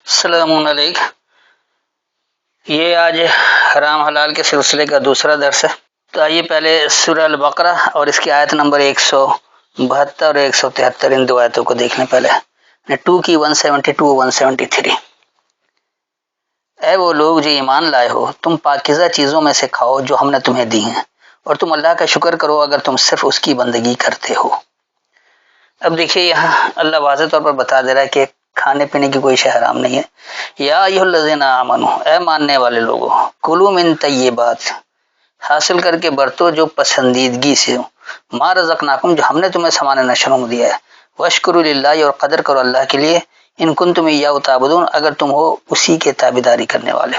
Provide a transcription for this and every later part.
السلام علیکم۔ یہ آج حرام حلال کے سلسلے کا دوسرا درس ہے۔ تو آئیے پہلے سورہ البقرہ اور اس کی آیت نمبر 172 اور 173 ان دو آیتوں کو دیکھنے پہلے 2 کی 172 173۔ اے وہ لوگ جو ایمان لائے ہو، تم پاکیزہ چیزوں میں سے کھاؤ جو ہم نے تمہیں دی ہیں، اور تم اللہ کا شکر کرو اگر تم صرف اس کی بندگی کرتے ہو۔ اب دیکھیے یہاں اللہ واضح طور پر بتا دے رہا ہے کہ کھانے پینے کی کوئی شے حرام نہیں ہے۔ یا ایھا الذین آمنوا، اے ماننے والے لوگو، کلوا من طیبات، حاصل کر کے برتو جو پسندیدگی سے ما رزقناکم، جو ہم نے تمہیں سامان نشروں میں دیا ہے، واشکروا للہ، اور قدر کرو اللہ کے لیے، ان کنتم ایاہ تعبدون، اگر تم ہو اسی کے تابعداری کرنے والے۔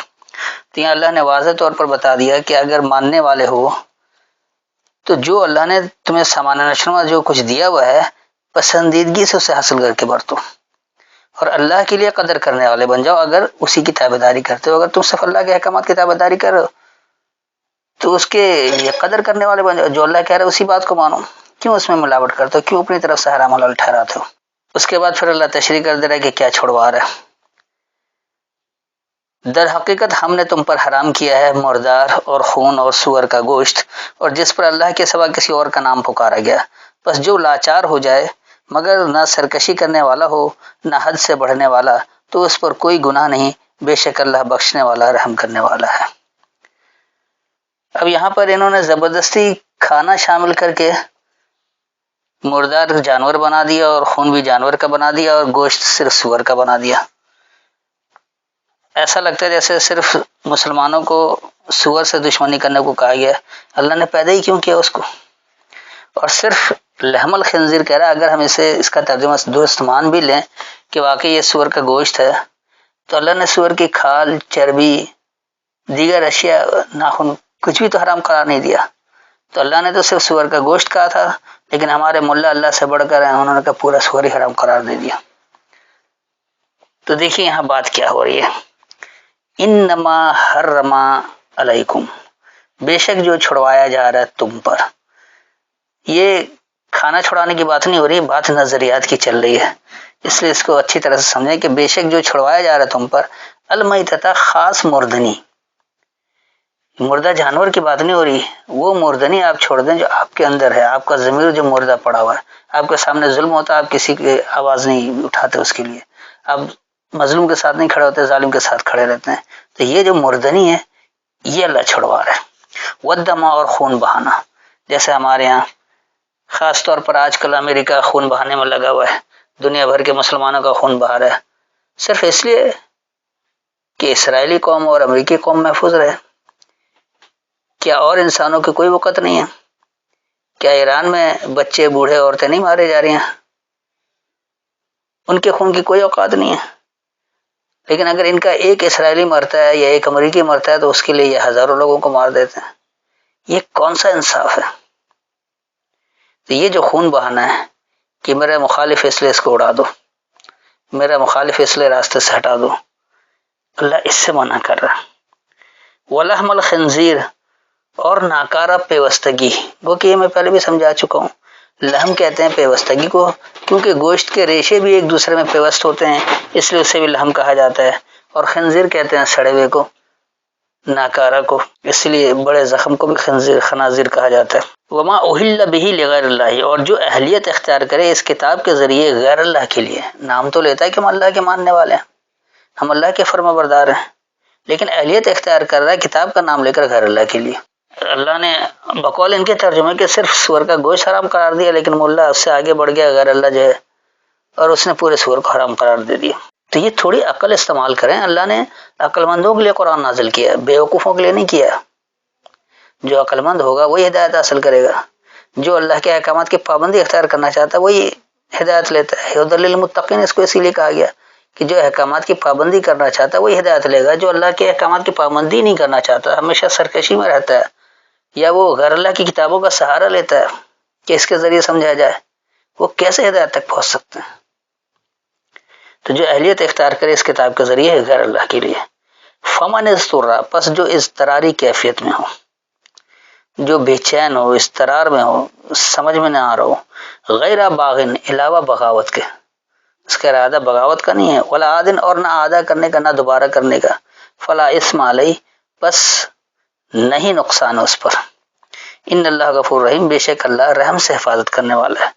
تو یہاں اللہ نے واضح طور پر بتا دیا کہ اگر ماننے والے ہو تو جو اللہ نے تمہیں سامان نشروں میں جو کچھ دیا ہوا ہے پسندیدگی سے اسے حاصل کر کے برتو، اور اللہ کے لیے قدر کرنے والے بن جاؤ اگر اسی کی تابعداری کرتے ہو۔ اگر تم صرف اللہ کے احکامات کی تابعداری کر رہے ہو تو اس کے یہ قدر کرنے والے بن جاؤ، جو اللہ کہہ رہا ہے اسی بات کو مانو، کیوں اس میں ملاوٹ کرتے ہو، کیوں اپنی طرف سے حرام حلال ٹھہراتے ہو۔ اس کے بعد پھر اللہ تشریح کر دے رہا ہے کہ کیا چھڑوا رہا ہے۔ در حقیقت ہم نے تم پر حرام کیا ہے مردار اور خون اور سور کا گوشت، اور جس پر اللہ کے سوا کسی اور کا نام پکارا گیا، بس جو لاچار ہو جائے مگر نہ سرکشی کرنے والا ہو نہ حد سے بڑھنے والا تو اس پر کوئی گناہ نہیں، بے شک اللہ بخشنے والا رحم کرنے والا ہے۔ اب یہاں پر انہوں نے زبردستی کھانا شامل کر کے مردار جانور بنا دیا اور خون بھی جانور کا بنا دیا اور گوشت صرف سور کا بنا دیا۔ ایسا لگتا ہے جیسے صرف مسلمانوں کو سور سے دشمنی کرنے کو کہا گیا، اللہ نے پیدا ہی کیوں کیا اس کو، اور صرف لحم الخنزیر کہہ رہا ہے۔ اگر ہم اس کا ترجمہ درست مان بھی لیں کہ واقعی یہ سور کا گوشت ہے تو اللہ نے سور کی کھال، چربی، دیگر اشیاء، ناخن، کچھ بھی تو حرام قرار نہیں دیا۔ تو اللہ نے تو صرف سور کا گوشت کہا تھا، لیکن ہمارے ملا اللہ سے بڑھ کر ہیں، انہوں نے کہا پورا سور ہی حرام قرار دے دیا۔ تو دیکھیے یہاں بات کیا ہو رہی ہے، انما حرم علیکم، بے شک جو چھڑوایا جا رہا ہے تم پر، یہ کھانا چھڑانے کی بات نہیں ہو رہی، بات نظریات کی چل رہی ہے، اس لیے اس کو اچھی طرح سے سمجھیں کہ بے شک جو چھڑوایا جا رہا ہے تم پر، المیتۃ، خاص مردنی، مردہ جانور کی بات نہیں ہو رہی، وہ مردنی آپ چھوڑ دیں جو آپ کے اندر ہے، آپ کا ضمیر جو مردہ پڑا ہوا ہے، آپ کے سامنے ظلم ہوتا ہے، آپ کسی کی آواز نہیں اٹھاتے اس کے لیے، آپ مظلوم کے ساتھ نہیں کھڑے ہوتے، ظالم کے ساتھ کھڑے رہتے ہیں، تو یہ جو مردنی ہے یہ اللہ چھڑوا رہا ہے۔ والدم، اور خون بہانا، جیسے ہمارے یہاں خاص طور پر آج کل امریکہ خون بہانے میں لگا ہوا ہے، دنیا بھر کے مسلمانوں کا خون بہا رہا ہے، صرف اس لیے کہ اسرائیلی قوم اور امریکی قوم محفوظ رہے۔ کیا اور انسانوں کی کوئی وقت نہیں ہے؟ کیا ایران میں بچے، بوڑھے، عورتیں نہیں مارے جا رہی ہیں؟ ان کے خون کی کوئی اوقات نہیں ہے، لیکن اگر ان کا ایک اسرائیلی مرتا ہے یا ایک امریکی مرتا ہے تو اس کے لیے یہ ہزاروں لوگوں کو مار دیتے ہیں۔ یہ کون سا انصاف ہے؟ تو یہ جو خون بہانا ہے کہ میرا مخالف اس لیے اس کو اڑا دو، میرا مخالف اس لیے راستے سے ہٹا دو، اللہ اس سے منع کر رہا ہے۔ ولحم الخنزیر، اور ناکارہ پیوستگی، وہ کہ یہ میں پہلے بھی سمجھا چکا ہوں، لحم کہتے ہیں پیوستگی کو کیونکہ گوشت کے ریشے بھی ایک دوسرے میں پیوست ہوتے ہیں، اس لیے اسے بھی لحم کہا جاتا ہے، اور خنزیر کہتے ہیں سڑے ہوئے کو، ناکارہ کو، اس لیے بڑے زخم کو بھی خنازیر کہا جاتا ہے۔ وما اہل بہ لغیر اللہ، اور جو اہلیت اختیار کرے اس کتاب کے ذریعے غیر اللہ کے لیے، نام تو لیتا ہے کہ ہم اللہ کے ماننے والے ہیں، ہم اللہ کے فرما بردار ہیں، لیکن اہلیت اختیار کر رہا ہے کتاب کا نام لے کر غیر اللہ کے لیے۔ اللہ نے بقول ان کے ترجمے کے صرف سور کا گوشت حرام قرار دیا، لیکن ملا اس سے آگے بڑھ گیا غیر اللہ جو ہے، اور اس نے پورے سور کو حرام قرار دے دیا۔ تو یہ تھوڑی عقل استعمال کریں، اللہ نے عقل مندوں کے لیے قرآن نازل کیا ہے، بیوقوفوں کے لیے نہیں کیا۔ جو عقل مند ہوگا وہی ہدایت حاصل کرے گا، جو اللہ کے احکامات کی پابندی اختیار کرنا چاہتا ہے وہی ہدایت لیتا ہے۔ ہدی للمتقین، اس کو اسی لیے کہا گیا کہ جو احکامات کی پابندی کرنا چاہتا ہے وہی ہدایت لے گا، جو اللہ کے احکامات کی پابندی نہیں کرنا چاہتا، ہمیشہ سرکشی میں رہتا ہے، یا وہ غیر اللہ کی کتابوں کا سہارا لیتا ہے کہ اس کے ذریعے سمجھا جائے، وہ کیسے ہدایت تک پہنچ سکتے ہیں؟ تو جو اہلیت اختیار کرے اس کتاب کے ذریعے غیر اللہ کے لیے، فمن اضطر، پس جو اضطراری کیفیت میں ہو، جو بے چین ہو، اضطرار میں ہو، سمجھ میں نہ آ رہا ہو، غیر باغن، علاوہ بغاوت کے، اس کا ارادہ بغاوت کا نہیں ہے، ولا عادن اور نہ ادا کرنے کا، نہ دوبارہ کرنے کا، فلا اسم علیہ بس نہیں نقصان اس پر، ان اللہ غفور رحیم بے شک اللہ رحم سے حفاظت کرنے والا ہے۔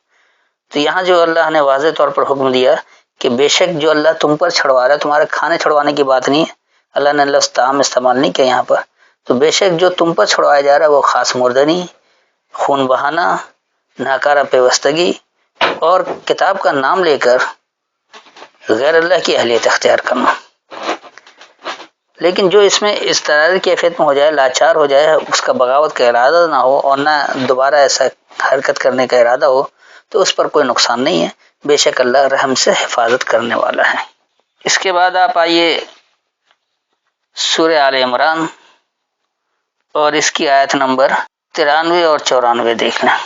تو یہاں جو اللہ نے واضح طور پر حکم دیا کہ بے شک جو اللہ تم پر چھڑوا رہا ہے، تمہارے کھانے چھڑوانے کی بات نہیں ہے، اللہ نے لفظ طعام استعمال نہیں کیا یہاں پر، تو بے شک جو تم پر چھڑوایا جا رہا ہے وہ خاص مردنی، خون بہانا، ناکارہ پیوستگی اور کتاب کا نام لے کر غیر اللہ کی اہلیت اختیار کرنا۔ لیکن جو اس میں اس طرح کی کیفیت میں ہو جائے، لاچار ہو جائے، اس کا بغاوت کا ارادہ نہ ہو اور نہ دوبارہ ایسا حرکت کرنے کا ارادہ ہو، تو اس پر کوئی نقصان نہیں ہے، بے شک اللہ رحم سے حفاظت کرنے والا ہے۔ اس کے بعد آپ آئیے سورہ آل عمران اور اس کی آیت نمبر 93 اور 94 دیکھ لیں،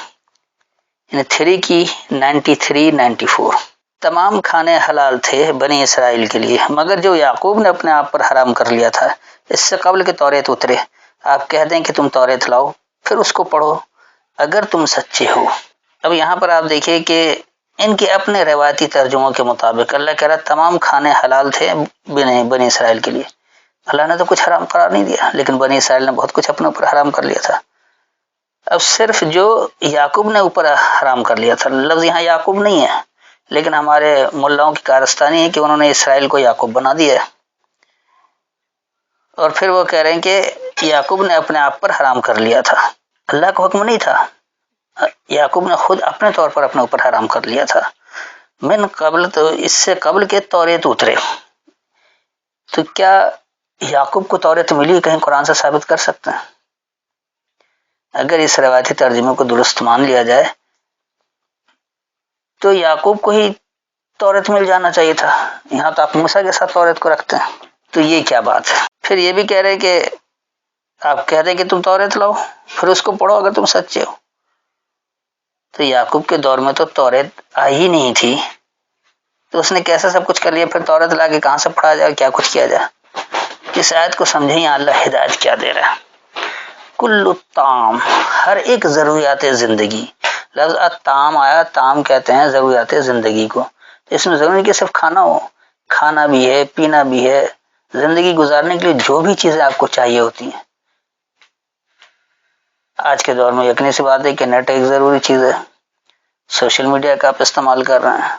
یعنی 3 کی 93 94۔ تمام کھانے حلال تھے بنی اسرائیل کے لیے مگر جو یعقوب نے اپنے آپ پر حرام کر لیا تھا، اس سے قبل کہ توریت اترے۔ آپ کہہ دیں کہ تم توریت لاؤ، پھر اس کو پڑھو اگر تم سچے ہو۔ اب یہاں پر آپ دیکھیے کہ ان کے اپنے روایتی ترجموں کے مطابق اللہ کہہ رہا تمام کھانے حلال تھے بنی اسرائیل کے لیے، اللہ نے تو کچھ حرام قرار نہیں دیا، لیکن بنی اسرائیل نے بہت کچھ اپنے اوپر حرام کر لیا تھا۔ اب صرف جو یعقوب نے اوپر حرام کر لیا تھا، لفظ یہاں یعقوب نہیں ہے، لیکن ہمارے ملاؤں کی کارستانی ہے کہ انہوں نے اسرائیل کو یعقوب بنا دیا ہے، اور پھر وہ کہہ رہے ہیں کہ یعقوب نے اپنے آپ پر حرام کر لیا تھا، اللہ کا حکم نہیں تھا، یعقوب نے خود اپنے طور پر اپنے اوپر حرام کر لیا تھا۔ من قبل، تو اس سے قبل کے توریت اترے۔ تو کیا یعقوب کو توریت ملی کہیں قرآن سے ثابت کر سکتے ہیں؟ اگر اس روایتی ترجمے کو درست مان لیا جائے تو یعقوب کو ہی توریت مل جانا چاہیے تھا، یہاں تو آپ موسیٰ کے ساتھ توریت کو رکھتے ہیں، تو یہ کیا بات ہے؟ پھر یہ بھی کہہ رہے کہ آپ کہہ دیں کہ تم توریت لاؤ پھر اس کو پڑھو اگر تم سچے ہو۔ تو یعقوب کے دور میں تو توریت آئی ہی نہیں تھی، تو اس نے کیسے سب کچھ کر لیا، پھر توریت لا کے کہاں سے پڑھا جائے، کیا کچھ کیا جائے؟ اس آیت کو سمجھیں یہاں اللہ ہدایت کیا دے رہا ہے۔ کل الطعام، ہر ایک ضروریات زندگی، لفظ الطعام آیا، طعام کہتے ہیں ضروریات زندگی کو، اس میں ضروری کہ صرف کھانا ہو، کھانا بھی ہے، پینا بھی ہے، زندگی گزارنے کے لیے جو بھی چیزیں آپ کو چاہیے ہوتی ہیں۔ آج کے دور میں یقینی سی بات ہے کہ نیٹ ایک ضروری چیز ہے، سوشل میڈیا کا آپ استعمال کر رہے ہیں،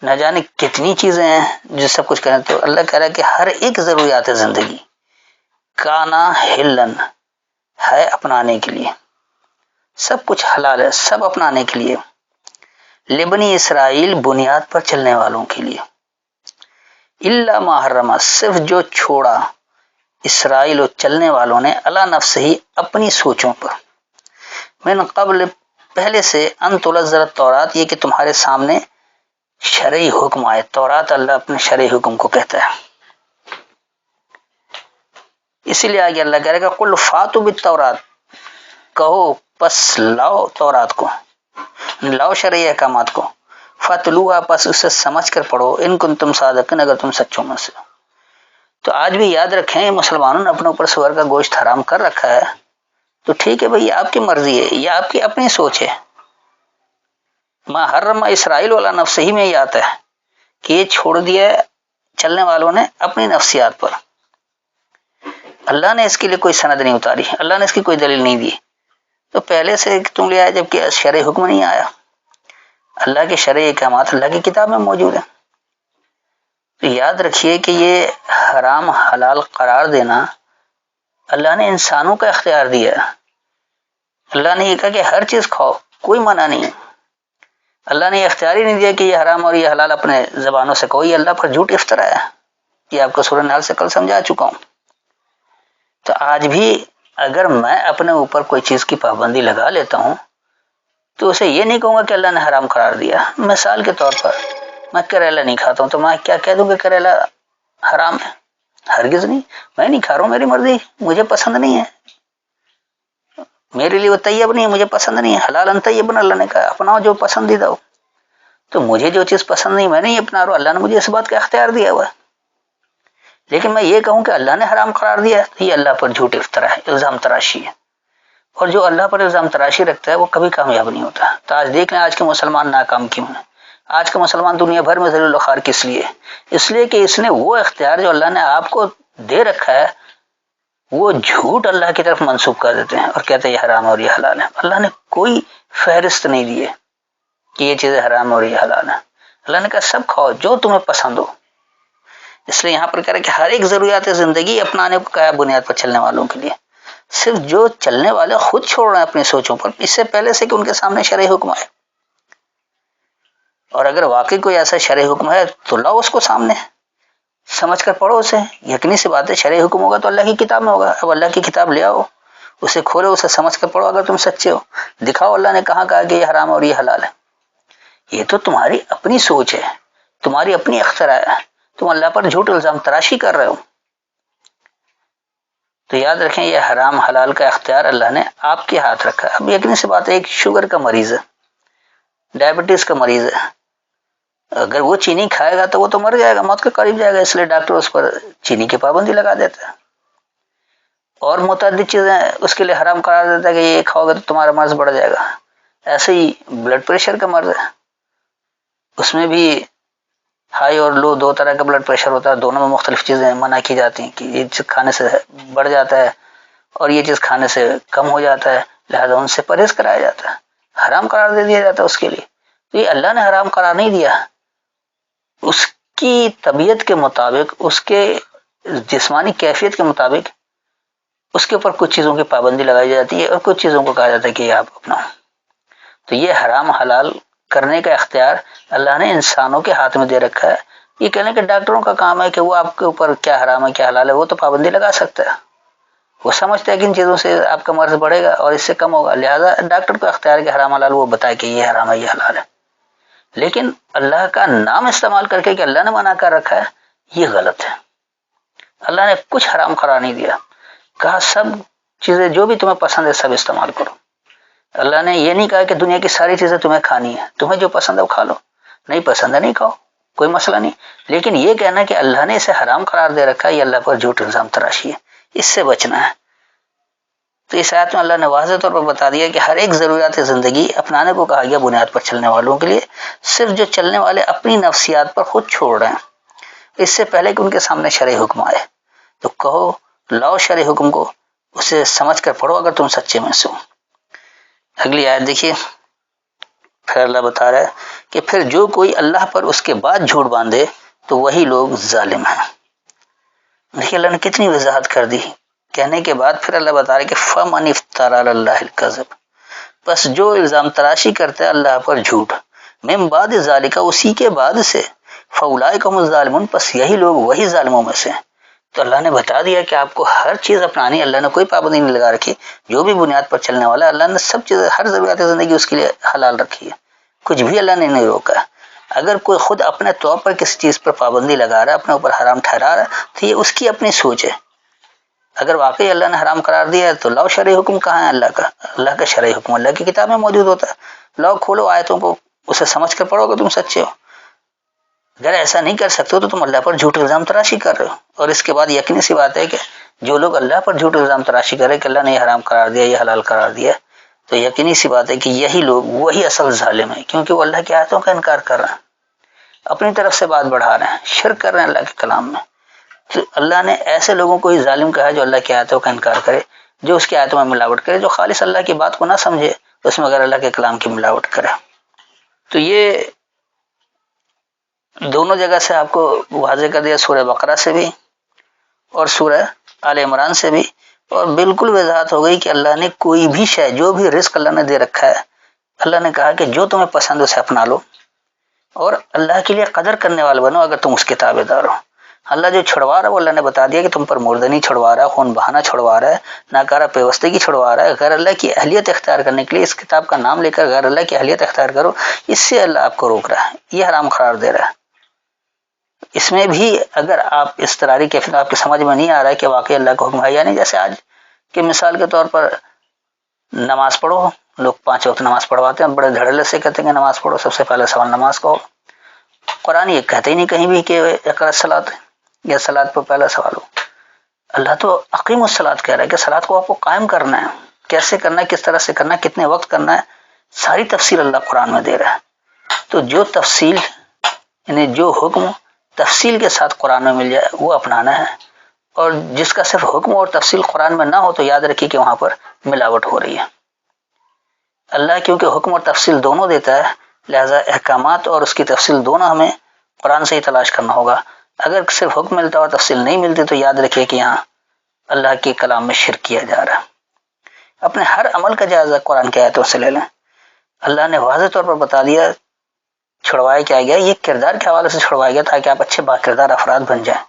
نہ جانے کتنی چیزیں ہیں جو سب کچھ کریں، تو اللہ کہہ رہا ہے کہ ہر ایک ضروریات زندگی کانا ہلن ہے اپنانے کے لیے، سب کچھ حلال ہے، سب اپنانے کے لیے، لبنی اسرائیل بنیاد پر چلنے والوں کے لیے، الا ما حرم، صرف جو چھوڑا اسرائیل و چلنے والوں نے، علی نفس ہی اپنی سوچوں پر، من قبل پہلے سے، ان تنزل التورات، یہ کہ تمہارے سامنے شرعی حکم آئے، تورات اللہ اپنے شرعی حکم کو کہتا ہے، اسی لیے آگے اللہ کہہ رہے گا قل فاتوا بالتورات، کہو پس لاؤ تورات کو، لاؤ شرعی احکامات کو، فتلوها، پس اسے سمجھ کر پڑھو، ان کنتم صادقین، اگر تم سچوں میں سے۔ تو آج بھی یاد رکھیں مسلمانوں نے اپنے اوپر سور کا گوشت حرام کر رکھا ہے، تو ٹھیک ہے بھائی، آپ کی مرضی ہے، یہ آپ کی اپنی سوچ ہے۔ ما حرم اسرائیل والا نفس ہی میں یہ آتا ہے کہ یہ چھوڑ دیا چلنے والوں نے اپنی نفسیات پر، اللہ نے اس کے لیے کوئی سند نہیں اتاری، اللہ نے اس کی کوئی دلیل نہیں دی، تو پہلے سے تم لے آئے جب کہ شرعی حکم نہیں آیا، اللہ کے شرعی احکامات اللہ کی کتاب میں موجود ہیں۔ تو یاد رکھیے کہ یہ حرام حلال قرار دینا اللہ نے انسانوں کا اختیار دیا ہے، اللہ نے یہ کہا کہ ہر چیز کھاؤ، کوئی منع نہیں ہے، اللہ نے یہ اختیار ہی نہیں دیا کہ یہ حرام اور یہ حلال اپنے زبانوں سے کہو، یہ اللہ پر جھوٹ افطرا ہے، یہ آپ کو سورہ نحل سے کل سمجھا چکا ہوں۔ تو آج بھی اگر میں اپنے اوپر کوئی چیز کی پابندی لگا لیتا ہوں تو اسے یہ نہیں کہوں گا کہ اللہ نے حرام قرار دیا۔ مثال کے طور پر میں کریلا نہیں کھاتا ہوں تو میں کیا کہہ دوں کہ کریلا حرام ہے؟ ہرگز نہیں، میں نہیں کھا رہا ہوں، میری مرضی، مجھے پسند نہیں ہے، میرے لیے وہ طیب نہیں ہے، مجھے پسند نہیں ہے، حلال طیب اللہ نے کہا اپناؤ جو پسندیدہ ہو، تو مجھے جو چیز پسند نہیں میں نہیں اپنا رہا ہوں، اللہ نے مجھے اس بات کا اختیار دیا ہوا ہے۔ لیکن میں یہ کہوں کہ اللہ نے حرام قرار دیا ہے تو یہ اللہ پر جھوٹ افطرا ہے، الزام تراشی ہے، اور جو اللہ پر الزام تراشی رکھتا ہے وہ کبھی کامیاب نہیں ہوتا۔ تو آج دیکھ لیں آج کے مسلمان ناکام کیوں ہیں، آج کا مسلمان دنیا بھر میں ذلیل و خوار کس لیے؟ اس لیے کہ اس نے وہ اختیار جو اللہ نے آپ کو دے رکھا ہے وہ جھوٹ اللہ کی طرف منسوب کر دیتے ہیں اور کہتے ہیں یہ حرام اور یہ حلال ہے۔ اللہ نے کوئی فہرست نہیں دی ہے کہ یہ چیزیں حرام اور یہ حلال ہے۔ اللہ نے کہا سب کھاؤ جو تمہیں پسند ہو۔ اس لیے یہاں پر کہہ رہا ہے کہ ہر ایک ضروریات زندگی اپنانے کو کہا بنیاد پر چلنے والوں کے لیے، صرف جو چلنے والے خود چھوڑ رہے ہیں اپنی سوچوں پر اس سے پہلے سے کہ ان کے سامنے شرعی حکم ہے، اور اگر واقعی کوئی ایسا شرعی حکم ہے تو لاؤ اس کو سامنے، سمجھ کر پڑھو اسے۔ یقینی سی بات ہے شرعی حکم ہوگا تو اللہ کی کتاب میں ہوگا، اب اللہ کی کتاب لے آؤ، اسے کھولو، اسے سمجھ کر پڑھو۔ اگر تم سچے ہو دکھاؤ اللہ نے کہاں کہا کہ یہ حرام اور یہ حلال ہے۔ یہ تو تمہاری اپنی سوچ ہے، تمہاری اپنی اختراع ہے، تم اللہ پر جھوٹ الزام تراشی کر رہے ہو۔ تو یاد رکھیں یہ حرام حلال کا اختیار اللہ نے آپ کے ہاتھ رکھا ہے۔ اب یقینی سی بات ہے ایک شوگر کا مریض ہے، ڈائبٹیز کا مریض ہے، اگر وہ چینی کھائے گا تو وہ تو مر جائے گا، موت کے قریب جائے گا، اس لیے ڈاکٹر اس پر چینی کی پابندی لگا دیتا ہے، اور متعدد چیزیں اس کے لیے حرام قرار دیتا ہے کہ یہ کھاؤ گے تو تمہارا مرض بڑھ جائے گا۔ ایسے ہی بلڈ پریشر کا مرض ہے، اس میں بھی ہائی اور لو دو طرح کا بلڈ پریشر ہوتا ہے، دونوں میں مختلف چیزیں منع کی جاتی ہیں کہ یہ چیز کھانے سے بڑھ جاتا ہے اور یہ چیز کھانے سے کم ہو جاتا ہے، لہذا ان سے پرہیز کرایا جاتا ہے، حرام قرار دے دیا جاتا ہے اس کے لیے۔ تو یہ اللہ نے حرام قرار نہیں دیا، اس کی طبیعت کے مطابق، اس کے جسمانی کیفیت کے مطابق اس کے اوپر کچھ چیزوں کی پابندی لگائی جاتی ہے اور کچھ چیزوں کو کہا جاتا ہے کہ یہ آپ اپناؤ۔ تو یہ حرام حلال کرنے کا اختیار اللہ نے انسانوں کے ہاتھ میں دے رکھا ہے۔ یہ کہنے کہ ڈاکٹروں کا کام ہے کہ وہ آپ کے اوپر کیا حرام ہے کیا حلال ہے وہ تو پابندی لگا سکتا ہے، وہ سمجھتا ہے کہ ان چیزوں سے آپ کا مرض بڑھے گا اور اس سے کم ہوگا، لہذا ڈاکٹر کو اختیار ہے کہ حرام حلال وہ بتائے کہ یہ حرام ہے یہ حلال ہے۔ لیکن اللہ کا نام استعمال کر کے کہ اللہ نے منع کر رکھا ہے، یہ غلط ہے۔ اللہ نے کچھ حرام قرار نہیں دیا، کہا سب چیزیں جو بھی تمہیں پسند ہے سب استعمال کرو۔ اللہ نے یہ نہیں کہا کہ دنیا کی ساری چیزیں تمہیں کھانی ہے، تمہیں جو پسند ہے وہ کھا لو، نہیں پسند ہے نہیں کھاؤ، کوئی مسئلہ نہیں۔ لیکن یہ کہنا کہ اللہ نے اسے حرام قرار دے رکھا ہے، یہ اللہ پر جھوٹ الزام تراشی ہے، اس سے بچنا ہے۔ تو اس آیت میں اللہ نے واضح طور پر بتا دیا کہ ہر ایک ضروریات زندگی اپنانے کو کہا گیا بنیاد پر چلنے والوں کے لیے، صرف جو چلنے والے اپنی نفسیات پر خود چھوڑ رہے ہیں اس سے پہلے کہ ان کے سامنے شرعی حکم آئے، تو کہو لاؤ شرعی حکم کو، اسے سمجھ کر پڑھو اگر تم سچے میں سے ہو۔ اگلی آیت دیکھیے، پھر اللہ بتا رہا ہے کہ پھر جو کوئی اللہ پر اس کے بعد جھوٹ باندھے تو وہی لوگ ظالم ہیں۔ دیکھیے اللہ نے کتنی وضاحت کر دی، کہنے کے بعد پھر اللہ بتا رہا ہے کہ فَمَنِ افْتَرَى عَلَى اللَّهِ الْكَذِبَ، بس جو الزام تراشی کرتا ہے اللہ پر جھوٹ، من بعد ذالک، اسی کے بعد سے، فَأُولَٰئِكَ هُمُ الظَّالِمُونَ، بس یہی لوگ وہی ظالموں میں سے ہیں۔ تو اللہ نے بتا دیا کہ آپ کو ہر چیز اپنانی، اللہ نے کوئی پابندی نہیں لگا رکھی، جو بھی بنیاد پر چلنے والا ہے اللہ نے سب چیزیں، ہر ضروریات زندگی اس کے لیے حلال رکھی ہے، کچھ بھی اللہ نے نہیں روکا۔ اگر کوئی خود اپنے طور پر کسی چیز پر پابندی لگا رہا ہے، اپنے اوپر حرام ٹھہرا رہا ہے، تو یہ اس کی اپنی سوچ ہے۔ اگر واقعی اللہ نے حرام قرار دیا ہے تو لاؤ شرعی حکم کہاں ہے اللہ کا؟ اللہ کا شرعی حکم اللہ کی کتاب میں موجود ہوتا ہے، لاؤ کھولو آیتوں کو، اسے سمجھ کر پڑھو کہ تم سچے ہو۔ اگر ایسا نہیں کر سکتے ہو تو تم اللہ پر جھوٹ الزام تراشی کر رہے ہو۔ اور اس کے بعد یقینی سی بات ہے کہ جو لوگ اللہ پر جھوٹ الزام تراشی کر رہے کہ اللہ نے یہ حرام قرار دیا یہ حلال قرار دیا، تو یقینی سی بات ہے کہ یہی لوگ وہی اصل ظالم ہیں، کیونکہ وہ اللہ کی آیتوں کا انکار کر رہے ہیں، اپنی طرف سے بات بڑھا رہے ہیں، شرک کر رہے ہیں اللہ کے کلام میں۔ تو اللہ نے ایسے لوگوں کو ہی ظالم کہا جو اللہ کی آیتوں کا انکار کرے، جو اس کی آیتوں میں ملاوٹ کرے، جو خالص اللہ کی بات کو نہ سمجھے، اس میں اگر اللہ کے کلام کی ملاوٹ کرے۔ تو یہ دونوں جگہ سے آپ کو واضح کر دیا، سورہ بقرہ سے بھی اور سورہ آل عمران سے بھی، اور بالکل وضاحت ہو گئی کہ اللہ نے کوئی بھی شے، جو بھی رزق اللہ نے دے رکھا ہے، اللہ نے کہا کہ جو تمہیں پسند اسے اپنا لو اور اللہ کے لیے قدر کرنے والے بنو اگر تم اس کے تابع دار ہو۔ اللہ جو چھڑوا رہا ہے وہ اللہ نے بتا دیا کہ تم پر مردنی چھڑوا رہا ہے، خون بہانا چھڑوا رہا ہے، ناکارہ پیوستگی چھڑوا رہا ہے، غیر اللہ کی اہلیت اختیار کرنے کے لیے اس کتاب کا نام لے کر غیر اللہ کی اہلیت اختیار کرو، اس سے اللہ آپ کو روک رہا ہے، یہ حرام قرار دے رہا ہے۔ اس میں بھی اگر آپ اضطراری کیفیت آپ کی سمجھ میں نہیں آ رہا ہے کہ واقعی اللہ کا حکم ہے، یعنی جیسے آج کے مثال کے طور پر نماز پڑھو، لوگ 5 وقت نماز پڑھواتے ہیں، بڑے دھڑلے سے کہتے ہیں کہ نماز پڑھو، سب سے پہلے سوال نماز کا ہو۔ قرآن یہ کہتے ہی نہیں کہیں بھی کہ اقرأ الصلاۃ یا صلاۃ پر پہلا سوال ہو۔ اللہ تو اقیم الصلاۃ کہہ رہا ہے کہ صلاۃ کو آپ کو قائم کرنا ہے، کیسے کرنا ہے، کس طرح سے کرنا ہے، کتنے وقت کرنا ہے، ساری تفصیل اللہ قرآن میں دے رہا ہے۔ تو جو تفصیل یعنی جو حکم تفصیل کے ساتھ قرآن میں مل جائے وہ اپنانا ہے، اور جس کا صرف حکم اور تفصیل قرآن میں نہ ہو تو یاد رکھیے کہ وہاں پر ملاوٹ ہو رہی ہے۔ اللہ کیونکہ حکم اور تفصیل دونوں دیتا ہے، لہذا احکامات اور اس کی تفصیل دونوں ہمیں قرآن سے ہی تلاش کرنا ہوگا۔ اگر صرف حکم ملتا اور تفصیل نہیں ملتی تو یاد رکھیے کہ یہاں اللہ کے کلام میں شرک کیا جا رہا ہے۔ اپنے ہر عمل کا جائزہ قرآن کی آیتوں سے لے لیں۔ اللہ نے واضح طور پر بتا دیا چھڑوایا کیا گیا، یہ کردار کے حوالے سے چھڑوایا گیا تاکہ آپ اچھے باکردار افراد بن جائیں،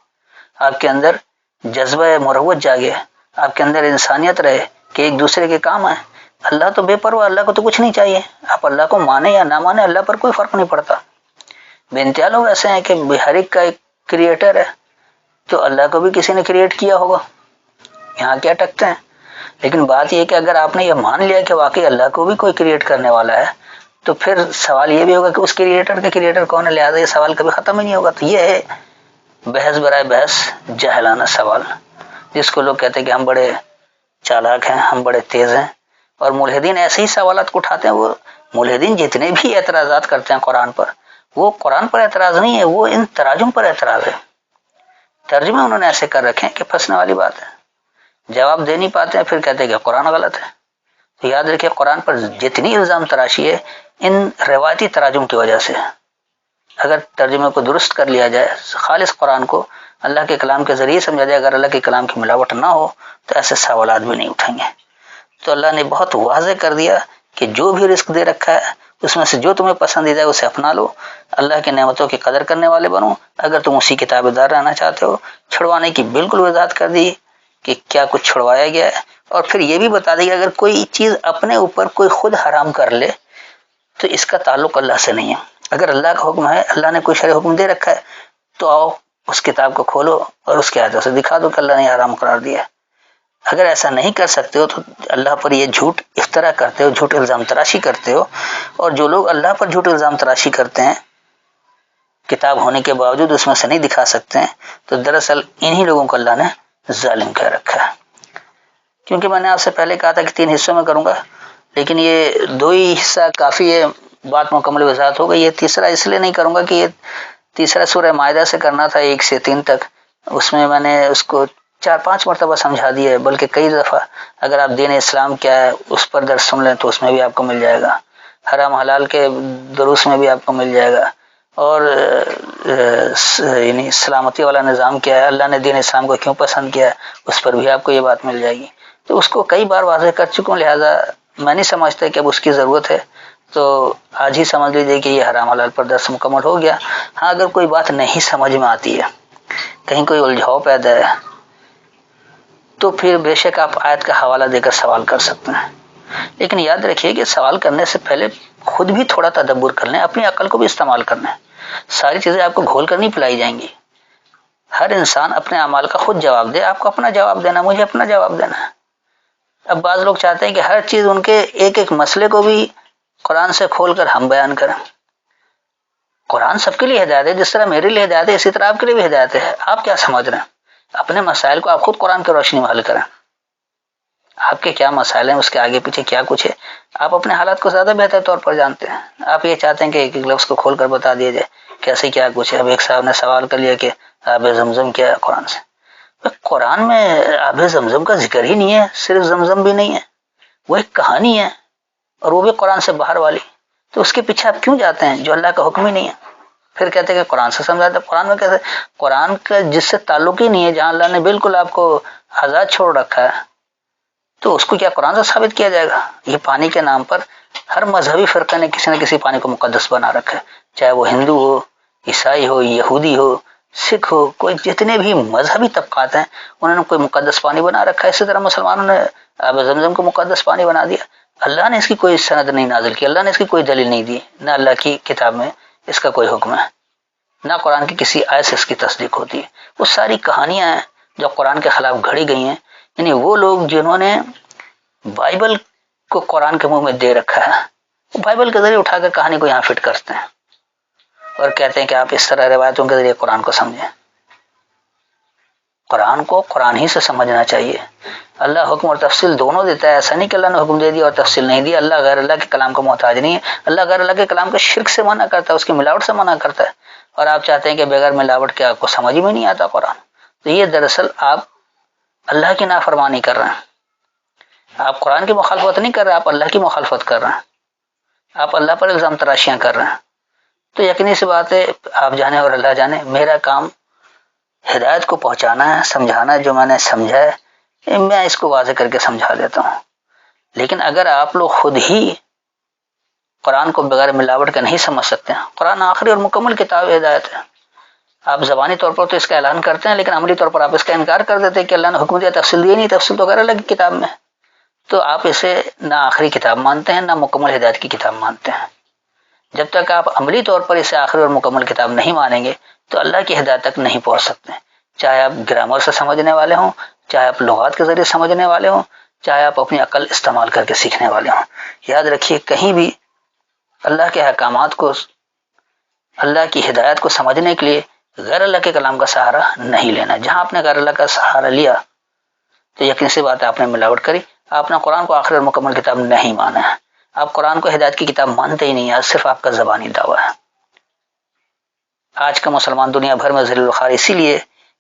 آپ کے اندر جذبہ مروت جاگے، آپ کے اندر انسانیت رہے کہ ایک دوسرے کے کام آئے۔ اللہ تو بے پرواہ، اللہ کو تو کچھ نہیں چاہیے، آپ اللہ کو مانے یا نہ مانے اللہ پر کوئی فرق نہیں پڑتا۔ بے انتہا لوگ ایسے ہیں کہ ہر ایک کا ایک کریٹر ہے، تو اللہ کو بھی کسی نے کریٹ کیا ہوگا، یہاں کیا ٹکتے ہیں۔ لیکن بات یہ کہ اگر آپ نے یہ مان لیا کہ واقعی اللہ کو بھی کوئی کریٹ کرنے والا ہے تو پھر سوال یہ بھی ہوگا کہ اس کریٹر کے کریٹر کون ہے، لہٰذا یہ سوال کبھی ختم ہی نہیں ہوگا۔ تو یہ ہے بحث برائے بحث جاہلانہ سوال، جس کو لوگ کہتے ہیں کہ ہم بڑے چالاک ہیں، ہم بڑے تیز ہیں، اور ملحدین ایسے ہی سوالات کو اٹھاتے ہیں۔ وہ ملحدین جتنے بھی اعتراضات کرتے ہیں قرآن پر، وہ قرآن پر اعتراض نہیں ہے، وہ ان تراجم پر اعتراض ہے۔ ترجمے انہوں نے ایسے کر رکھے ہیں کہ پھنسنے والی بات ہے، جواب دے نہیں پاتے ہیں، پھر کہتے ہیں کہ قرآن غلط ہے۔ تو یاد رکھیں قرآن پر جتنی الزام تراشی ہے ان روایتی تراجم کی وجہ سے۔ اگر ترجمے کو درست کر لیا جائے، خالص قرآن کو اللہ کے کلام کے ذریعے سمجھا جائے، اگر اللہ کے کلام کی ملاوٹ نہ ہو تو ایسے سوالات بھی نہیں اٹھیں گے۔ تو اللہ نے بہت واضح کر دیا کہ جو بھی رزق دے رکھا ہے اس میں سے جو تمہیں پسندیدہ ہے اسے اپنا لو، اللہ کی نعمتوں کی قدر کرنے والے بنو، اگر تم اسی کی تابعدار رہنا چاہتے ہو۔ چھڑوانے کی بالکل وضاحت کر دی کہ کیا کچھ چھڑوایا گیا ہے، اور پھر یہ بھی بتا دیا کہ اگر کوئی چیز اپنے اوپر کوئی خود حرام کر لے تو اس کا تعلق اللہ سے نہیں ہے۔ اگر اللہ کا حکم ہے، اللہ نے کوئی شرعی حکم دے رکھا ہے، تو آؤ اس کتاب کو کھولو اور اس کے آیتوں سے دکھا دو کہ اللہ نے حرام قرار دیا ہے۔ اگر ایسا نہیں کر سکتے ہو تو اللہ پر یہ جھوٹ افترا کرتے ہو، جھوٹ الزام تراشی کرتے ہو، اور جو لوگ اللہ پر جھوٹ الزام تراشی کرتے ہیں کتاب ہونے کے باوجود اس میں سے نہیں دکھا سکتے ہیں، تو دراصل انہی لوگوں کو اللہ نے ظالم کہہ رکھا ہے۔ کیونکہ میں نے آپ سے پہلے کہا تھا کہ 3 حصوں میں کروں گا، لیکن یہ 2 ہی حصہ کافی ہے، بات مکمل وضاحت ہو گئی۔ یہ تیسرا اس لیے نہیں کروں گا کہ یہ تیسرا سورہ مائدہ سے کرنا تھا 1 سے 3 تک، اس میں میں نے اس کو 4-5 مرتبہ سمجھا دیا ہے، بلکہ کئی دفعہ۔ اگر آپ دین اسلام کیا ہے اس پر درس سن لیں تو اس میں بھی آپ کو مل جائے گا، حرام حلال کے دروس میں بھی آپ کو مل جائے گا، اور یعنی سلامتی والا نظام کیا ہے، اللہ نے دین اسلام کو کیوں پسند کیا ہے، اس پر بھی آپ کو یہ بات مل جائے گی۔ تو اس کو کئی بار واضح کر چکا ہوں، لہٰذا میں نہیں سمجھتا کہ اب اس کی ضرورت ہے، تو آج ہی سمجھ لیجیے کہ یہ حرام حلال پر درس مکمل ہو گیا۔ ہاں اگر کوئی بات نہیں سمجھ میں آتی ہے، کہیں کوئی الجھاؤ پیدا ہے، تو پھر بے شک آپ آیت کا حوالہ دے کر سوال کر سکتے ہیں، لیکن یاد رکھیے کہ سوال کرنے سے پہلے خود بھی تھوڑا تدبر کر لیں، اپنی عقل کو بھی استعمال کرنا ہے۔ ساری چیزیں آپ کو گھول کر نہیں پلائی جائیں گی۔ ہر انسان اپنے اعمال کا خود جواب دے، آپ کو اپنا جواب دینا، مجھے اپنا جواب دینا ہے۔ اب بعض لوگ چاہتے ہیں کہ ہر چیز ان کے ایک ایک مسئلے کو بھی قرآن سے کھول کر ہم بیان کریں۔ قرآن سب کے لیے ہدایت ہے، جس طرح میرے لیے ہدایت ہے اسی طرح آپ کے لیے بھی ہدایت ہے۔ آپ کیا سمجھ رہے ہیں؟ اپنے مسائل کو آپ خود قرآن کی روشنی میں حل کریں، آپ کے کیا مسائل ہیں، اس کے آگے پیچھے کیا کچھ ہے، آپ اپنے حالات کو زیادہ بہتر طور پر جانتے ہیں۔ آپ یہ چاہتے ہیں کہ ایک ایک لفظ کو کھول کر بتا دیا جائے کیسے کیا کچھ ہے۔ اب ایک صاحب نے سوال کر لیا کہ آب زمزم کیا ہے قرآن سے۔ قرآن میں آب زمزم کا ذکر ہی نہیں ہے، صرف زمزم بھی نہیں ہے، وہ ایک کہانی ہے، اور وہ بھی قرآن سے باہر والی، تو اس کے پیچھے آپ کیوں جاتے ہیں جو اللہ کا حکم ہی نہیں ہے؟ پھر کہتے ہیں کہ قرآن سے سمجھاتے، قرآن میں کیسے؟ قرآن کا جس سے تعلق ہی نہیں ہے، جہاں اللہ نے بالکل آپ کو آزاد چھوڑ رکھا ہے، تو اس کو کیا قرآن سے ثابت کیا جائے گا؟ یہ پانی کے نام پر ہر مذہبی فرقہ نے کسی نہ کسی پانی کو مقدس بنا رکھا ہے، چاہے وہ ہندو ہو، عیسائی ہو، یہودی ہو، سکھ ہو، کوئی جتنے بھی مذہبی طبقات ہیں انہوں نے کوئی مقدس پانی بنا رکھا ہے۔ اسی طرح مسلمانوں نے آب زمزم کو مقدس پانی بنا دیا۔ اللہ نے اس کی کوئی سند نہیں نازل کی، اللہ نے اس کی کوئی دلیل نہیں دی، نہ اللہ کی کتاب میں اس کا کوئی حکم ہے، نہ قرآن کی کسی آیت سے اس کی تصدیق ہوتی ہے۔ وہ ساری کہانیاں ہیں جو قرآن کے خلاف گھڑی گئی ہیں، یعنی وہ لوگ جنہوں نے بائبل کو قرآن کے منہ میں دے رکھا ہے، وہ بائبل کے ذریعے اٹھا کر کہانی کو یہاں فٹ کرتے ہیں اور کہتے ہیں کہ آپ اس طرح روایتوں کے ذریعے قرآن کو سمجھیں۔ قرآن کو قرآن ہی سے سمجھنا چاہیے۔ اللہ حکم اور تفصیل دونوں دیتا ہے، ایسا نہیں کہ اللہ نے حکم دے دیا اور تفصیل نہیں دی۔ اللہ غیر اللہ کے کلام کا محتاج نہیں ہے، اللہ غیر اللہ کے کلام کا شرک سے منع کرتا ہے، اس کی ملاوٹ سے منع کرتا ہے، اور آپ چاہتے ہیں کہ بغیر ملاوٹ کے آپ کو سمجھ میں نہیں آتا قرآن۔ تو یہ دراصل آپ اللہ کی نافرمانی کر رہے ہیں، آپ قرآن کی مخالفت نہیں کر رہے، آپ اللہ کی مخالفت کر رہے ہیں، آپ اللہ پر الزام تراشیاں کر رہے ہیں۔ تو یقینی سی بات ہے، آپ جانے اور اللہ جانے، میرا کام ہدایت کو پہنچانا ہے، سمجھانا ہے، جو میں نے سمجھا ہے میں اس کو واضح کر کے سمجھا دیتا ہوں۔ لیکن اگر آپ لوگ خود ہی قرآن کو بغیر ملاوٹ کے نہیں سمجھ سکتے ہیں، قرآن آخری اور مکمل کتاب ہدایت ہے، آپ زبانی طور پر تو اس کا اعلان کرتے ہیں لیکن عملی طور پر آپ اس کا انکار کر دیتے ہیں کہ اللہ نے حکم دیا، تفصیل دی نہیں، تفصیل تو غیر اللہ کی کتاب میں، تو آپ اسے نہ آخری کتاب مانتے ہیں نہ مکمل ہدایت کی کتاب مانتے ہیں۔ جب تک آپ عملی طور پر اسے آخری اور مکمل کتاب نہیں مانیں گے تو اللہ کی ہدایت تک نہیں پہنچ سکتے، چاہے آپ گرامر سے سمجھنے والے ہوں، چاہے آپ لغات کے ذریعے سمجھنے والے ہوں، چاہے آپ اپنی عقل استعمال کر کے سیکھنے والے ہوں۔ یاد رکھیے، کہیں بھی اللہ کے احکامات کو، اللہ کی ہدایت کو سمجھنے کے لیے غیر اللہ کے کلام کا سہارا نہیں لینا۔ جہاں آپ نے غیر اللہ کا سہارا لیا تو یقین سی بات ہے آپ نے ملاوٹ کری، آپ نے قرآن کو آخری اور مکمل کتاب نہیں مانا ہے، آپ قرآن کو ہدایت کی کتاب مانتے ہی نہیں ہیں، صرف آپ کا زبانی دعویٰ ہے۔ آج کا مسلمان دنیا بھر میں ذلیل الخوار اسی لیے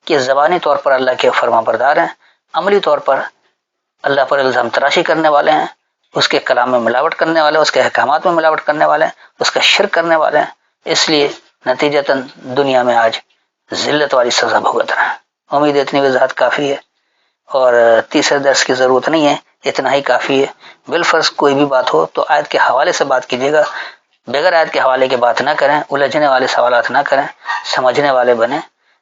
کہ زبانی طور پر اللہ کے فرما بردار ہیں، عملی طور پر اللہ پر الزام تراشی کرنے والے ہیں، اس کے کلام میں ملاوٹ کرنے والے ہیں، اس کے احکامات میں ملاوٹ کرنے والے ہیں، اس کا شرک کرنے والے ہیں، اس لیے نتیجتاً دنیا میں آج ذلت والی سزا بھگت رہے ہیں۔ امید اتنی وضاحت کافی ہے، اور تیسرے درس کی ضرورت نہیں ہے، اتنا ہی کافی ہے۔ بالفرض کوئی بھی بات ہو تو آیت کے حوالے سے بات کیجیے گا، بغیر آیت کے حوالے کی بات نہ کریں، الجھنے والے سوالات نہ کریں، سمجھنے والے بنیں،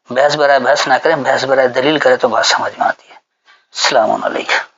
بحث برائے بحث نہ کریں، بحث برائے دلیل کریں تو بات سمجھ میں آتی ہے۔ السلام علیکم۔